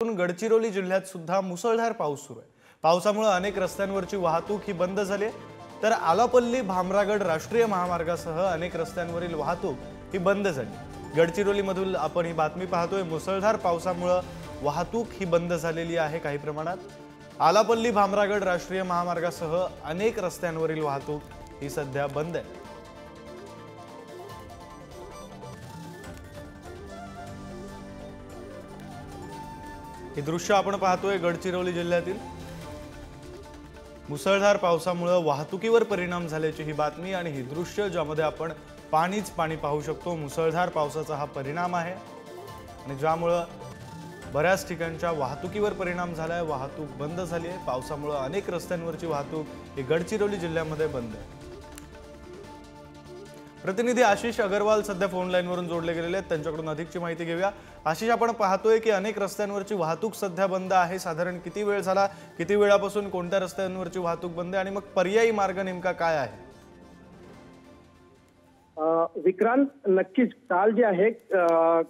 गडचिरोली जिल्ह्यात सुद्धा मुसळधार पाऊस सुरू आहे। पावसामुळे अनेक रस्त्यांवरची वाहतूक ही बंद झाली आहे, तर आलापल्ली भामरागड राष्ट्रीय महामार्गासह अनेक रस्त्यांवरील वाहतूक ही बंद झाली। गडचिरोलीमधून आपण ही बातमी पाहतोय। मुसळधार पावसामुळे वाहतूक ही बंद झालेली आहे काही प्रमाणात। आलापल्ली भामरागड राष्ट्रीय महामार्गासह अनेक रस्त्यांवरील वाहतूक ही सध्या बंद आहे। हे दृश्य आपण पाहतोय गडचिरोली जिल्ह्यातील मुसळधार पावसामुळे वाहतुकीवर परिणाम झाल्याची ही बातमी आणि ही दृश्य ज्यामध्ये आपण पाणीच पाणी पाहू शकतो। मुसळधार पावसाचा हा परिणाम आहे आणि ज्यामुळे बऱ्याच ठिकाणच्या वाहतुकीवर परिणाम झालाय। वाहतूक बंद झाली आहे। पावसामुळे अनेक रस्त्यांवरची वाहतूक ही गडचिरोली जिल्ह्यामध्ये बंद आहे। प्रतिनिधी आशिष अग्रवाल सध्या फोन लाईन वरून जोडले गेलेले आहेत, त्यांच्याकडून अधिकची माहिती घेऊया। आशिष, आपण पाहतोय की अनेक रस्त्यांवरची वाहतूक सध्या बंद आहे। साधारण किती वेळ झाला, किती वेळापासून कोणत्या रस्त्यांवरची वाहतूक बंद आहे आणि मग पर्यायी मार्ग नेमका काय आहे? विक्रांत, नक्कीच काल जे आहे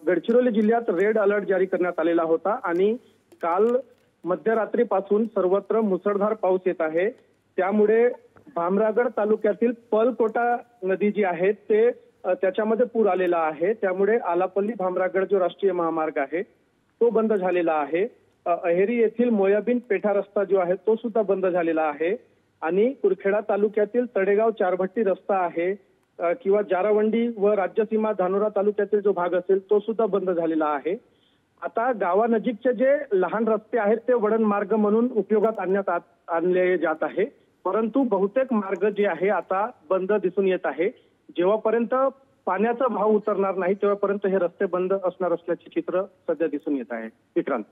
गडचिरोली जिल्ह्यात रेड अलर्ट जारी करण्यात आलेला होता आणि काल मध्यरात्रीपासून सर्वत्र मुसळधार पाऊस येत आहे। त्यामुळे भामरागड तालुक्यातील पर्लकोटा नदी जी आहे ते त्याच्यामध्ये पूर आलेला आहे। त्यामुळे आलापल्ली भामरागड जो राष्ट्रीय महामार्ग आहे तो बंद झालेला आहे। अहेरी येथील मोयाबीन पेठा रस्ता जो आहे तो सुद्धा बंद झालेला आहे आणि कुरखेडा तालुक्यातील तडेगाव चारभट्टी रस्ता आहे किंवा जारावंडी व राज्यसीमा धानोरा तालुक्यातील जो भाग असेल तो सुद्धा बंद झालेला आहे। आता गावानजीकचे जे लहान रस्ते आहेत ते वळण मार्ग म्हणून उपयोगात आणले जात आहे, परंतु बहुतेक मार्ग जे आहे आता बंद दिसून येत आहे। जेव्हापर्यंत पाण्याचा भाव उतरणार नाही तेव्हापर्यंत हे रस्ते बंद असणार असल्याचे चित्र सध्या दिसून येत आहे। विक्रांत।